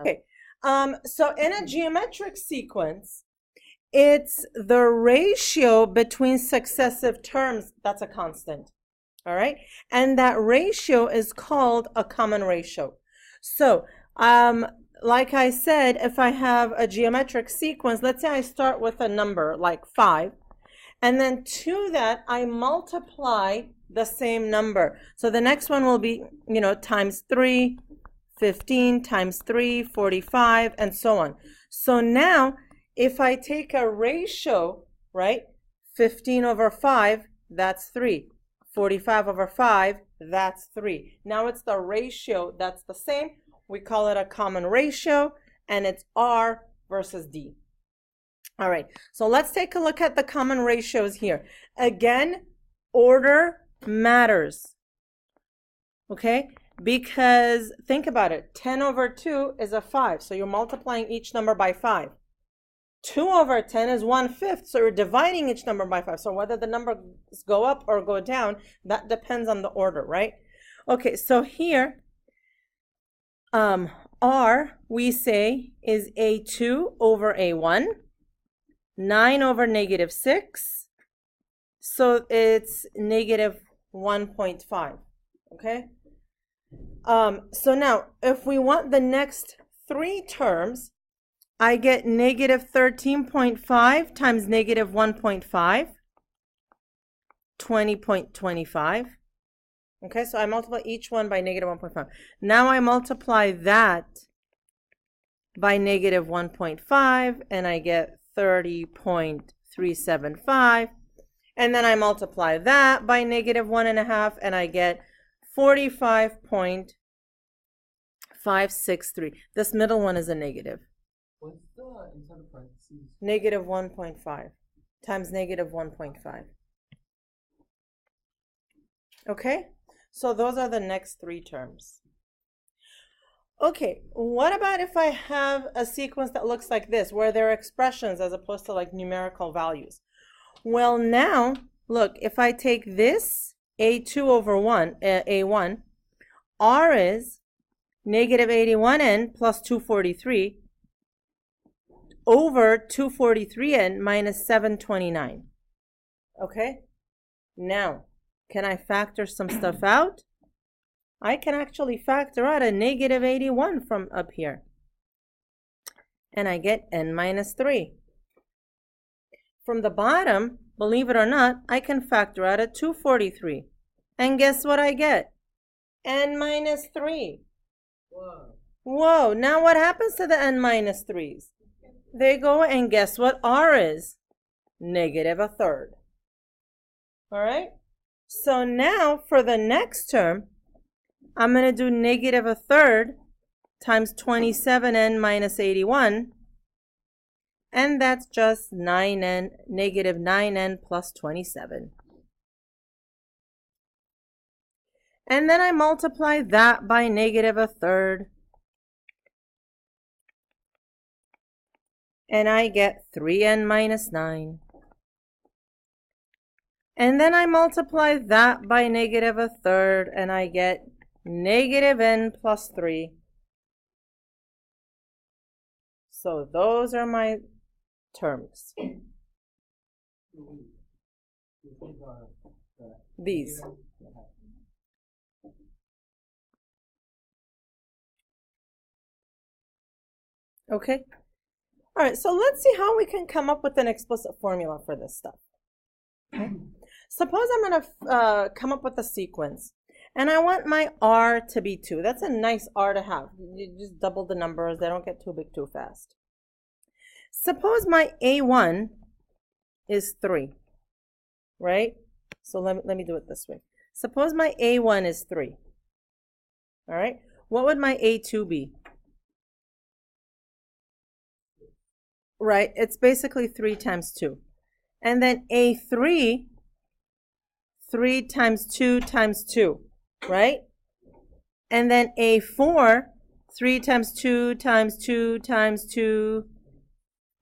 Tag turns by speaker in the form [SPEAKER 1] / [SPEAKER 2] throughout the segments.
[SPEAKER 1] Okay, so in a geometric sequence, it's the ratio between successive terms that's a constant, all right? And that ratio is called a common ratio. So, like I said, if I have a geometric sequence, let's say I start with a number like 5, and then to that I multiply the same number. So the next one will be, times 3, 15 times 3, 45, and so on. So now, if I take a ratio, right, 15 over 5, that's 3. 45 over 5, that's 3. Now it's the ratio that's the same. We call it a common ratio, and it's R versus D. All right, so let's take a look at the common ratios here. Again, order matters, okay? Because think about it, 10 over 2 is a 5, so you're multiplying each number by 5. 2 over 10 is 1/5, so you're dividing each number by 5. So whether the numbers go up or go down, that depends on the order, right? Okay, so here, R, we say, is A2 over A1, 9 over negative 6, so it's negative 1.5, okay? So now, if we want the next 3 terms, I get negative 13.5 times negative 1.5, 20.25. Okay, so I multiply each one by negative 1.5. Now I multiply that by negative 1.5, and I get 30.375. And then I multiply that by negative 1.5, and I get 45.563. This middle one is a negative.
[SPEAKER 2] What's the inside of parentheses?
[SPEAKER 1] Negative 1.5 times negative 1.5. Okay, so those are the next 3 terms. Okay, what about if I have a sequence that looks like this, where there are expressions as opposed to like numerical values? Well, now, look, if I take this A2 over A1, R is negative 81n plus 243 over 243n minus 729. Okay? Now, can I factor some stuff out? I can actually factor out a negative 81 from up here. And I get n minus 3. From the bottom, believe it or not, I can factor out a 243. And guess what I get? N minus 3.
[SPEAKER 2] Whoa.
[SPEAKER 1] Whoa, now what happens to the n minus 3's? They go, and guess what R is? Negative 1/3. All right? So now for the next term, I'm going to do negative 1/3 times 27n minus 81. And that's just 9n, negative 9n plus 27. And then I multiply that by negative 1/3. And I get 3n minus 9. And then I multiply that by negative 1/3, and I get negative n plus 3. So those are my terms. These. Okay. All right, so let's see how we can come up with an explicit formula for this stuff. Okay. Suppose I'm going to come up with a sequence, and I want my R to be 2. That's a nice R to have. You just double the numbers. They don't get too big too fast. Suppose my A1 is 3, right? So let me do it this way. Suppose my A1 is 3. All right. What would my A2 be? Right, it's basically 3 times 2. And then A3, 3 times 2 times 2, right? And then A4, 3 times 2 times 2 times 2.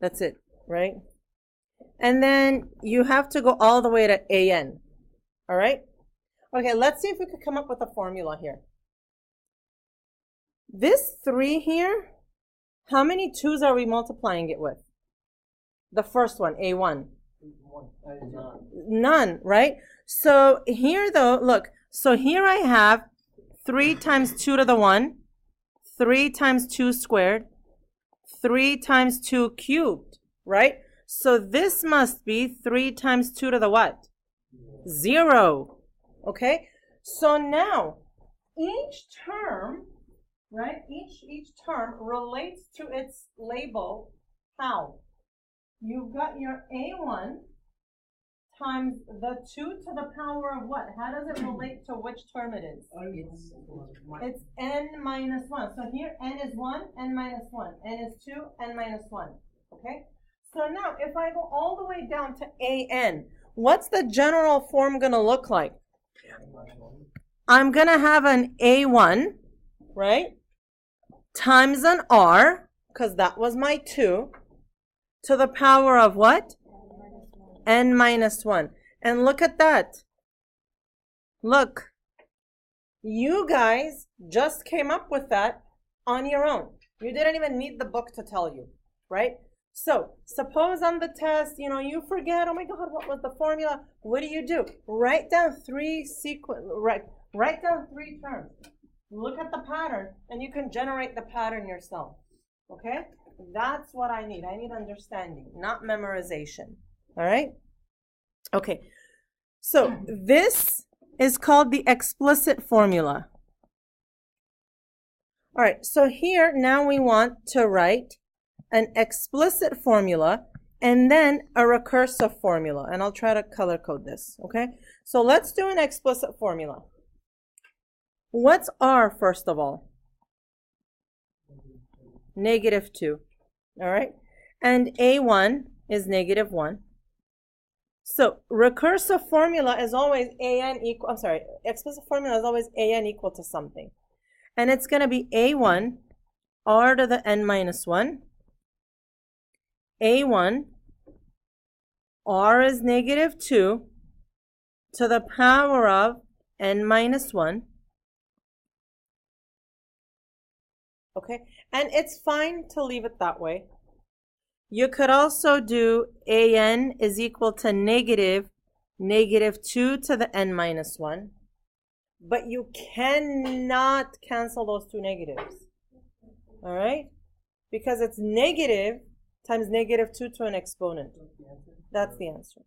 [SPEAKER 1] That's it, right? And then you have to go all the way to AN, all right? Okay, let's see if we could come up with a formula here. This 3 here How many 2's are we multiplying it with? The first one, A1. None, right? So here though, look, so here I have 3 times 2 to the 1, 3 times 2 squared, 3 times 2 cubed, right? So this must be 3 times 2 to the what? 0. Okay? So now, each term, right? Each term relates to its label. How? You've got your A1 times the 2 to the power of what? How does it relate to which term it is? It's n minus 1. So here n is 1, n minus 1. N is 2, n minus 1. Okay? So now if I go all the way down to an, what's the general form going to look like? I'm going to have an a1, right, times an r, because that was my 2, to the power of what? N minus 1. And look at that. Look. You guys just came up with that on your own. You didn't even need the book to tell you, right? So suppose on the test, you forget, oh my God, what was the formula? What do? Write down 3 write down 3 terms. Look at the pattern, and you can generate the pattern yourself, okay? That's what I need. I need understanding, not memorization. All right? Okay. So this is called the explicit formula. All right. So here, now we want to write an explicit formula and then a recursive formula. And I'll try to color code this. Okay. So let's do an explicit formula. What's R, first of all? -2. All right. And A1 is -1. So recursive formula is always explicit formula is always an equal to something. And it's going to be a1 r to the n minus 1. a1 r is -2 to the power of n minus 1. Okay, and it's fine to leave it that way. You could also do an is equal to -2 to the n minus 1. But you cannot cancel those 2 negatives. All right? Because it's negative times -2 to an exponent. That's the answer.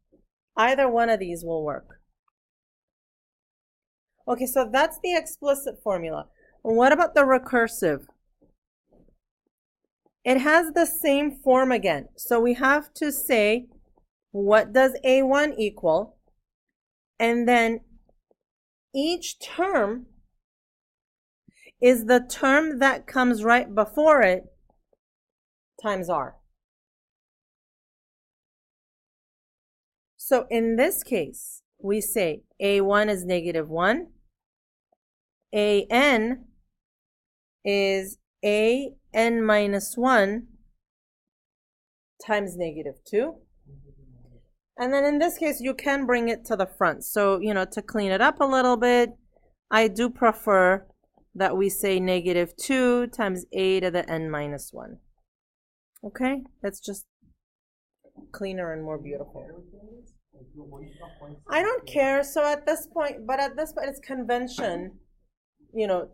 [SPEAKER 1] Either one of these will work. Okay, so that's the explicit formula. What about the recursive? It has the same form again. So we have to say, what does a1 equal? And then each term is the term that comes right before it times r. So in this case, we say a1 is -1, an is an minus 1 times -2. And then in this case, you can bring it to the front. So, to clean it up a little bit, I do prefer that we say -2 times a to the n minus 1. Okay? That's just cleaner and more beautiful. I don't care. So at this point, it's convention,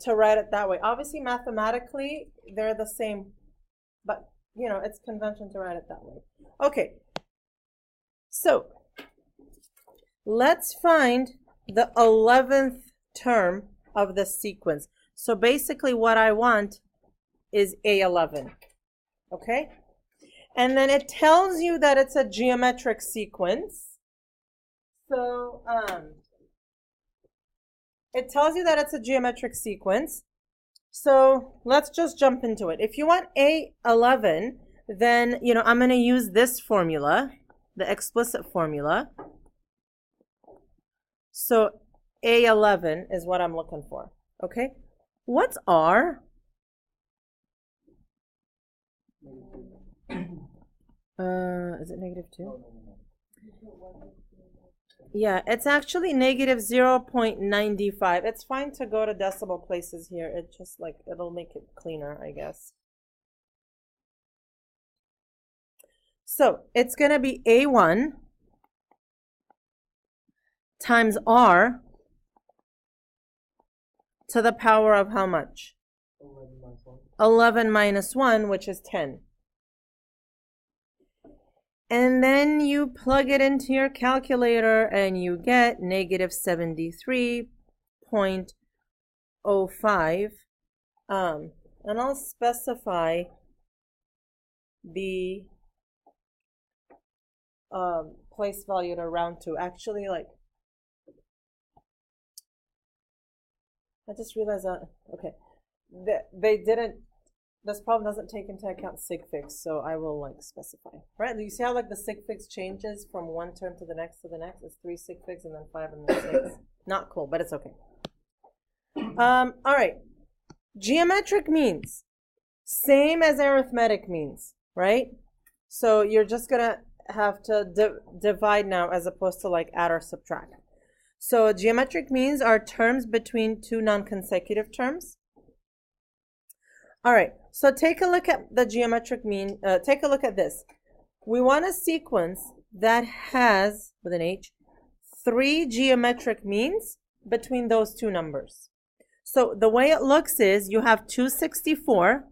[SPEAKER 1] to write it that way. Obviously, mathematically, they're the same, but, it's convention to write it that way. Okay. So, let's find the 11th term of the sequence. So basically what I want is A11, okay? And then it tells you that it's a geometric sequence. So, it tells you that it's a geometric sequence. So let's just jump into it. If you want A11, then, I'm going to use this formula, the explicit formula. So A11 is what I'm looking for, okay? What's R? Is it -2? Yeah, it's actually -0.95. It's fine to go to decimal places here. It just it'll make it cleaner, I guess. So it's going to be A1 times R to the power of how much? 11 minus 1, which is 10. And then you plug it into your calculator and you get negative 73.05. And I'll specify the place value to round to. Actually, like, I just realized that, okay, they didn't, this problem doesn't take into account sig figs, so I will like specify, right? You see how like the sig figs changes from one term to the next to the next? It's 3 sig figs and then 5 and then 6. Not cool, but it's okay. All right, geometric means, same as arithmetic means, right? So you're just gonna have to divide now as opposed to like add or subtract. So geometric means are terms between two non-consecutive terms. All right, so take a look at the geometric mean. Take a look at this. We want a sequence that has, with an H, 3 geometric means between those two numbers. So the way it looks is you have 264,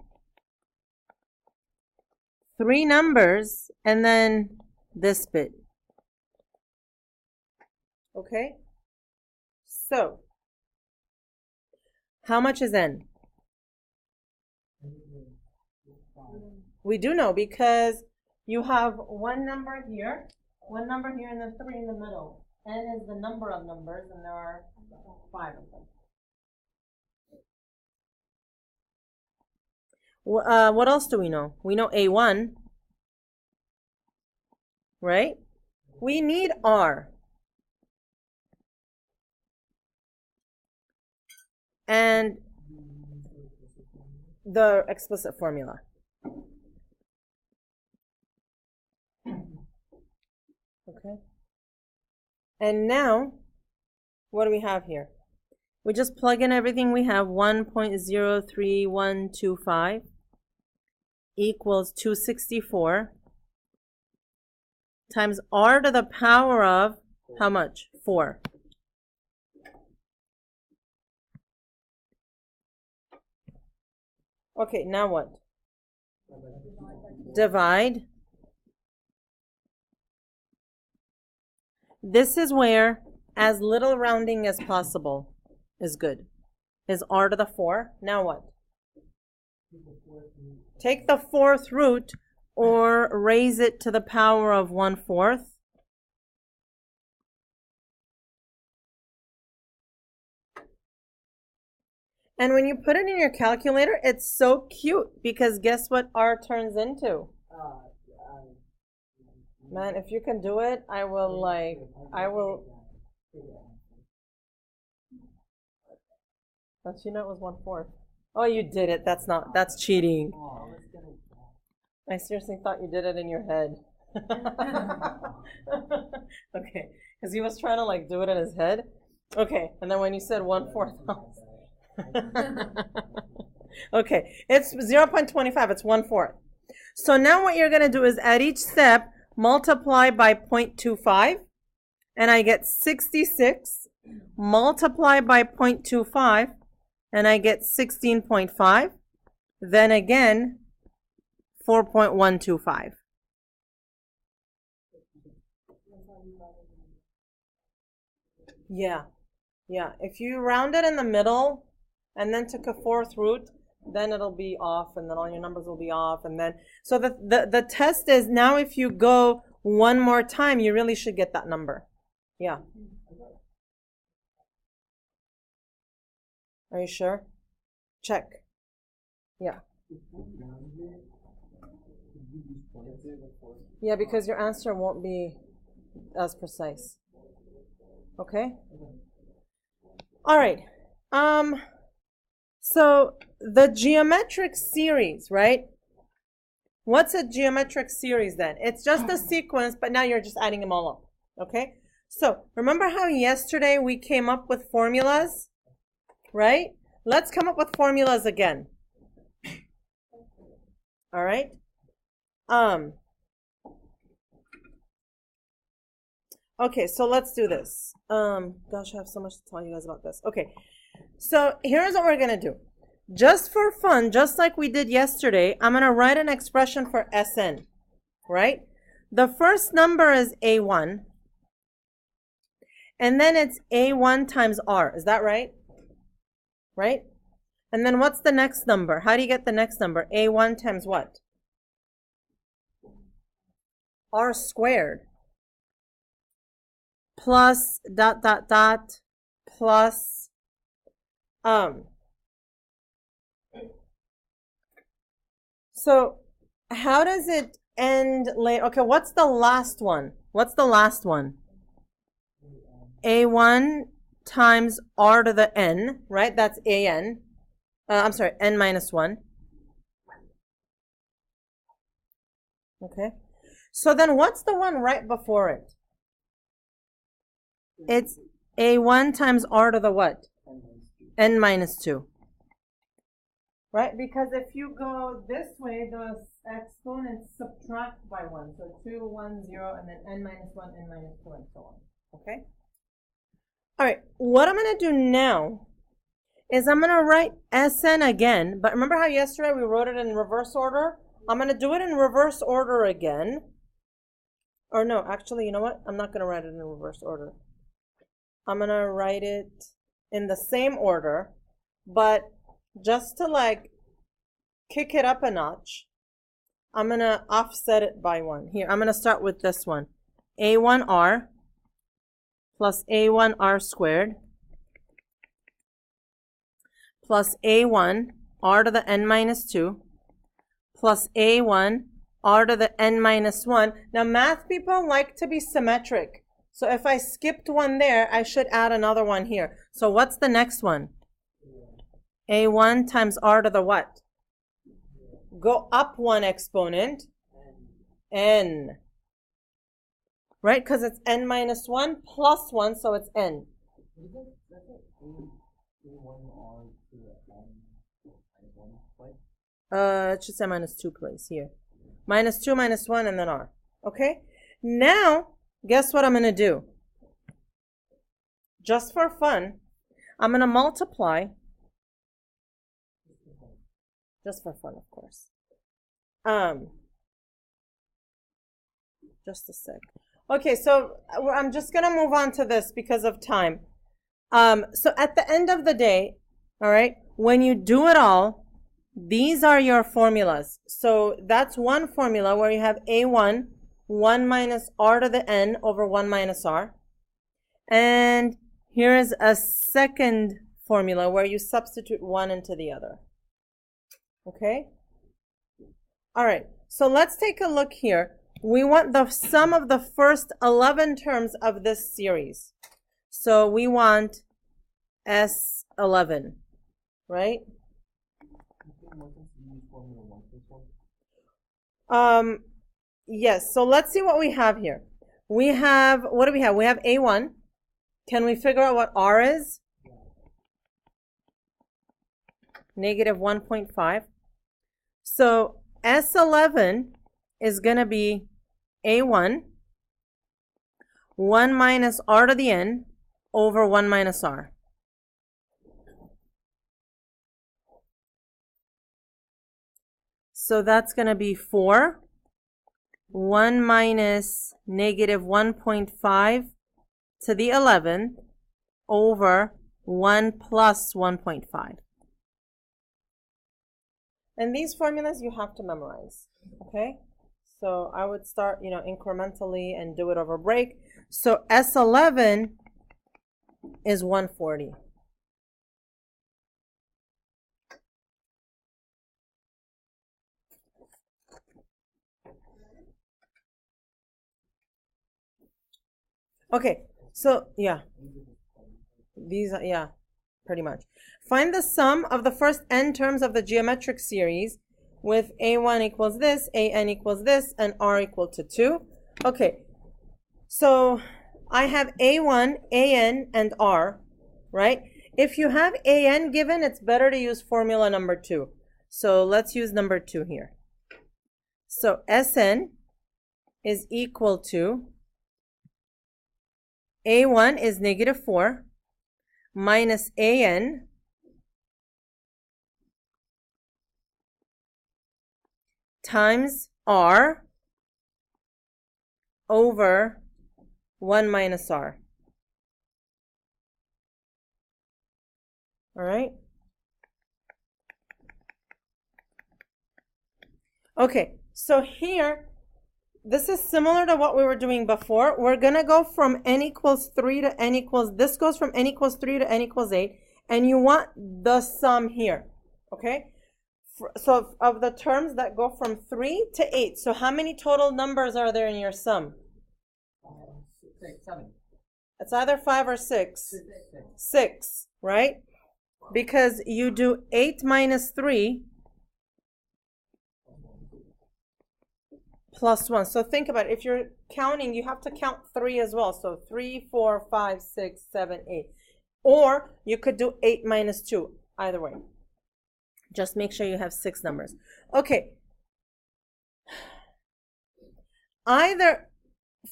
[SPEAKER 1] 3 numbers, and then this bit. Okay? So, how much is n? We do know because you have one number here, and then 3 in the middle. N is the number of numbers, and there are 5 of them. What else do we know? We know A1, right? We need R. And the explicit formula. Okay. And now, what do we have here? We just plug in everything we have. 1.03125 equals 264 times R to the power of how much? 4. Okay, now what? Divide. This is where as little rounding as possible is good. Is R to the 4. Now what? Take the 4th root or raise it to the power of 1/4. And when you put it in your calculator, it's so cute because guess what R turns into? Man, if you can do it, I will. Don't you know it was 1/4? Oh, you did it. That's cheating. I seriously thought you did it in your head. Okay, because he was trying to like do it in his head. Okay, and then when you said 1/4, okay, it's 0.25, it's 1/4. So now what you're going to do is at each step, multiply by 0.25, and I get 66. Multiply by 0.25, and I get 16.5. Then again, 4.125. Yeah. If you round it in the middle and then took a 4th root, then it'll be off, and then all your numbers will be off, and then so the test is now if you go one more time, you really should get that number. Yeah. Are you sure? Check. Yeah. Yeah, because your answer won't be as precise. Okay? All right. So the geometric series, right? What's a geometric series then? It's just a sequence, but now you're just adding them all up. Okay? So remember how yesterday we came up with formulas? Right? Let's come up with formulas again. All right? Okay, so let's do this. Gosh, I have so much to tell you guys about this. Okay, so here's what we're gonna do. Just for fun, just like we did yesterday, I'm gonna write an expression for Sn, right? The first number is A1, and then it's A1 times R. Is that right? Right? And then what's the next number? How do you get the next number? A1 times what? R squared. Plus dot dot dot plus so how does it end later? Okay, what's the last one? What's the last one? A1 times R to the N, right? That's AN. I'm sorry, N minus 1. Okay. So then what's the one right before it? It's A1 times R to the what? N minus 2. Right? Because if you go this way, the exponents subtract by 1. So 2, 1, 0, and then N minus 1, N minus 2, and so on. Okay? All right. What I'm going to do now is I'm going to write Sn again. But remember how yesterday we wrote it in reverse order? I'm going to do it in reverse order again. Or no, actually, you know what? I'm not going to write it in reverse order. I'm going to write it in the same order, but just to like kick it up a notch, I'm going to offset it by 1. Here, I'm going to start with this one. A1R plus A1R squared plus A1 R to the N minus 2 plus A1 R to the N minus 1. Now, math people like to be symmetric. So if I skipped one there, I should add another one here. So what's the next one? A1 times R to the what? Go up one exponent. N. Right? Because it's N minus 1 plus 1, so it's N. It should say minus 2, please, here. Minus 2, minus 1, and then R. Okay? Now, guess what I'm going to do? Just for fun, I'm going to multiply. Just for fun, of course. Just a sec. Okay, so I'm just going to move on to this because of time. So at the end of the day, all right, when you do it all, these are your formulas. So that's one formula where you have A1, 1 minus R to the N over 1 minus R. And here is a second formula where you substitute one into the other. Okay? All right, so let's take a look here. We want the sum of the first 11 terms of this series. So we want S11, right? Yes, so let's see what we have here. We have, what do we have? We have A1. Can we figure out what R is? Negative 1.5. So S11 is going to be A1, 1 minus R to the N over 1 minus R. So that's going to be 4, 1 minus negative 1.5 to the 11th over 1 plus 1.5. And these formulas you have to memorize, okay? So I would start, incrementally and do it over break. So S11 is 140. Okay, so yeah, these are, yeah, pretty much. Find the sum of the first n terms of the geometric series with A1 equals this, AN equals this, and R equal to 2. Okay, so I have A1, AN, and R, right? If you have AN given, it's better to use formula number 2. So let's use number 2 here. So Sn is equal to A1 is negative 4 minus AN times R over 1 minus R. All right? Okay, so here, this is similar to what we were doing before. We're going to go from n equals 3 to n equals, this goes from n equals 3 to n equals 8, and you want the sum here, okay? So of the terms that go from 3 to 8, so how many total numbers are there in your sum?
[SPEAKER 2] 6, 7.
[SPEAKER 1] It's either 5 or 6. 6, right? Because you do 8 minus 3 plus 1. So think about it. If you're counting, you have to count 3 as well. So 3, 4, 5, 6, 7, 8. Or you could do 8 minus 2. Either way. Just make sure you have 6 numbers. Okay. Either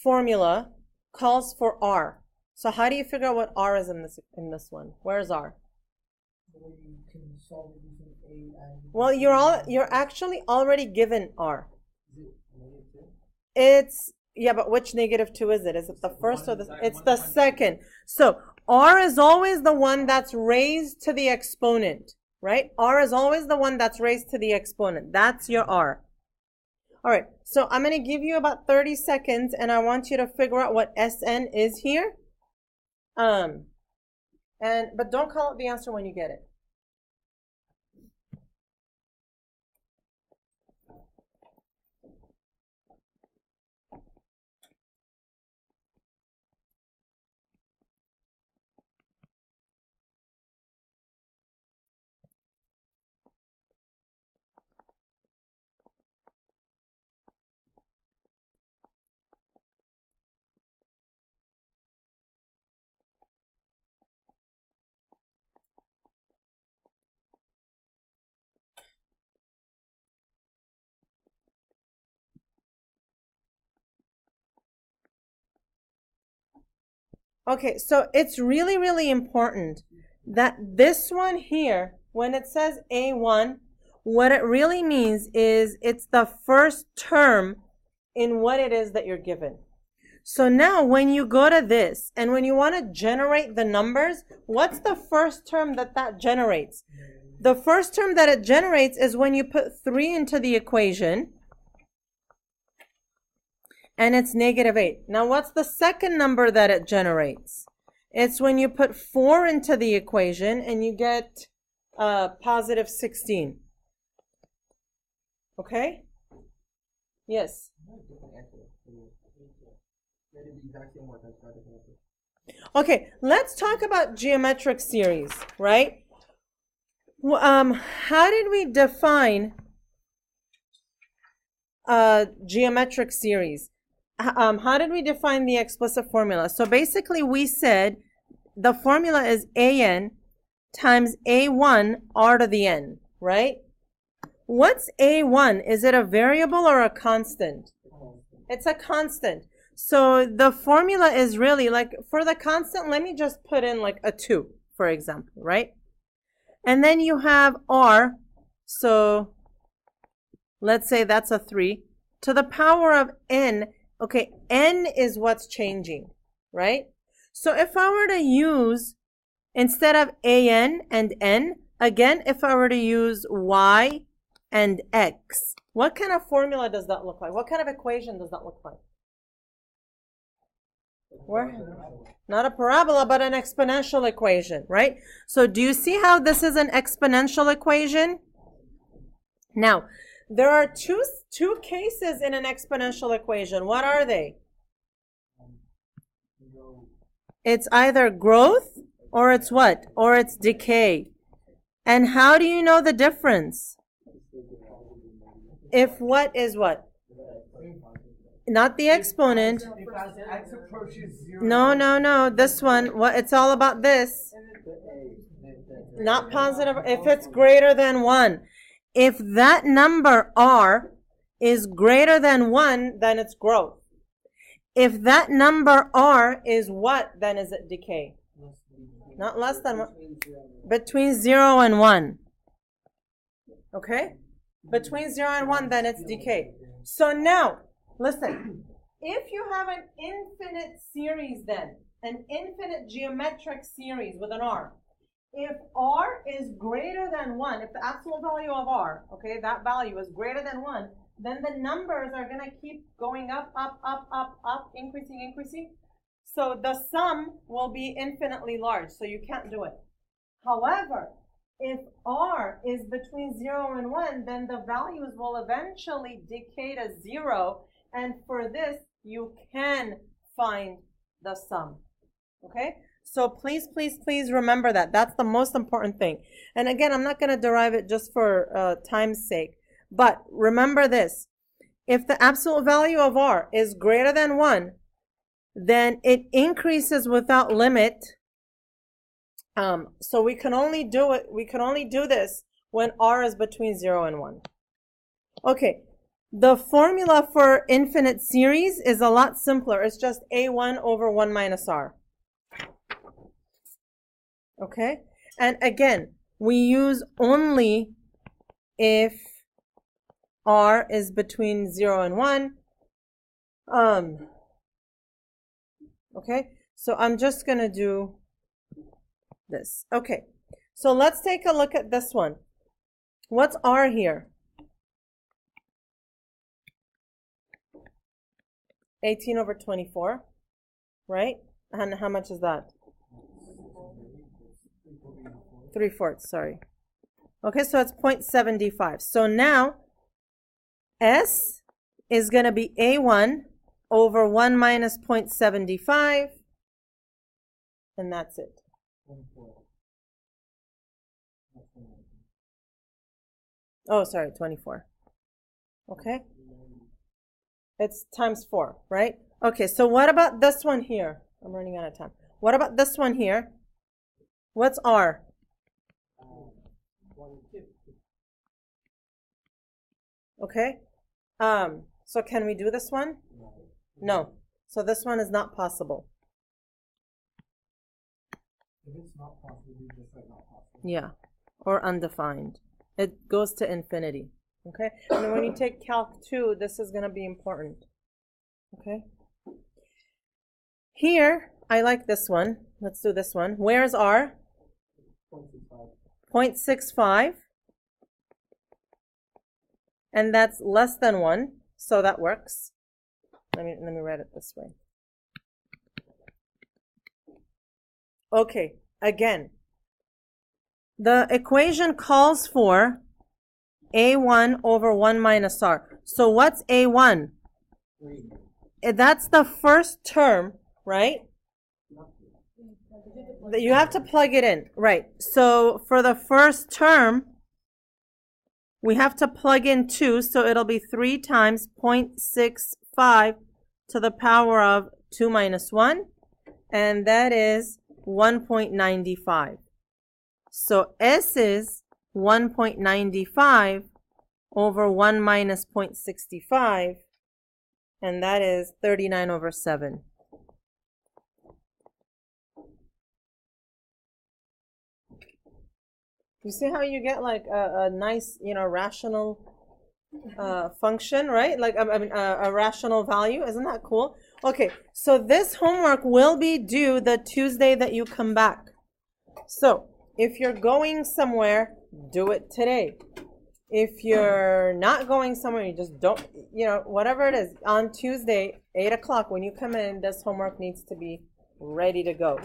[SPEAKER 1] formula calls for R. So how do you figure out what R is in this one? Where's R? Well, you're actually already given R. It's, yeah, but which negative 2 is it? Is it the first or the, it's the second. So R is always the one that's raised to the exponent, right? R is always the one that's raised to the exponent. That's your R. All right, so I'm going to give you about 30 seconds, and I want you to figure out what Sn is here. But don't call out the answer when you get it. Okay, so it's really, really important that this one here, when it says A1, what it really means is it's the first term in what it is that you're given. So now when you go to this, and when you want to generate the numbers, what's the first term that generates? The first term that it generates is when you put 3 into the equation, and it's negative 8. Now, what's the second number that it generates? It's when you put 4 into the equation and you get positive 16. Okay? Yes? Okay, let's talk about geometric series, right? How did we define geometric series? How did we define the explicit formula? So basically we said the formula is AN times A1 R to the N, right? What's A1? Is it a variable or a constant? It's a constant. So the formula is really like, for the constant, let me just put in like a 2, for example, right? And then you have R, so let's say that's a 3, to the power of N. Okay, N is what's changing, right? So if I were to use, instead of AN and N, again, if I were to use Y and X, what kind of formula does that look like? What kind of equation does that look like? Not a parabola, but an exponential equation, right? So do you see how this is an exponential equation? Now, there are two cases in an exponential equation. What are they? It's either growth or it's what? Or it's decay. And how do you know the difference? If what is what? Not the exponent. No. This one, what? It's all about this. Not positive. If it's greater than 1. If that number R is greater than 1, then it's growth. If that number r is what, then is it decay? Not less than what? Between 0 and 1. Okay? Between 0 and 1, then it's decay. So now, listen. If you have an infinite series then, an infinite geometric series with an r, if r is greater than 1, if the absolute value of r, okay, that value is greater than 1, then the numbers are going to keep going up, increasing, increasing. So the sum will be infinitely large, so you can't do it. However, if r is between 0 and 1, then the values will eventually decay to 0, and for this, you can find the sum. Okay? So please, please, please remember that. That's the most important thing. And again, I'm not going to derive it just for time's sake. But remember this. If the absolute value of r is greater than 1, then it increases without limit. So we can only do it. We can only do this when r is between 0 and 1. Okay. The formula for infinite series is a lot simpler. It's just a1 over 1 minus r. Okay? And again, we use only if r is between 0 and 1. Okay? So I'm just going to do this. Okay. So let's take a look at this one. What's r here? 18 over 24, right? And how much is that? 3/4, sorry. Okay, so it's 0.75. So now, S is going to be A1 over 1 minus 0.75, and that's it. Oh, sorry, 24. Okay? It's times 4, right? Okay, so what about this one here? I'm running out of time. What about this one here? What's r? Okay. So can we do this one? No. So this one is not possible.
[SPEAKER 2] If it's not possible, you just say not possible.
[SPEAKER 1] Yeah. Or undefined. It goes to infinity. Okay? And then when you take Calc 2, this is going to be important. Okay? Here, I like this one. Let's do this one. Where's r? 0.65. And that's less than 1, so that works. Let me write it this way. Okay, again. The equation calls for a1 over 1 minus r. So what's a1? That's the first term, right? You have to plug it in, right? So for the first term, we have to plug in 2, so it'll be 3 times 0.65 to the power of 2 minus 1, and that is 1.95. So S is 1.95 over 1 minus 0.65, and that is 39 over 7. You see how you get like a nice, rational function, right? Like, I mean, a rational value. Isn't that cool? Okay, so this homework will be due the Tuesday that you come back. So if you're going somewhere, do it today. If you're not going somewhere, you just don't, whatever it is, on Tuesday, 8 o'clock, when you come in, this homework needs to be ready to go.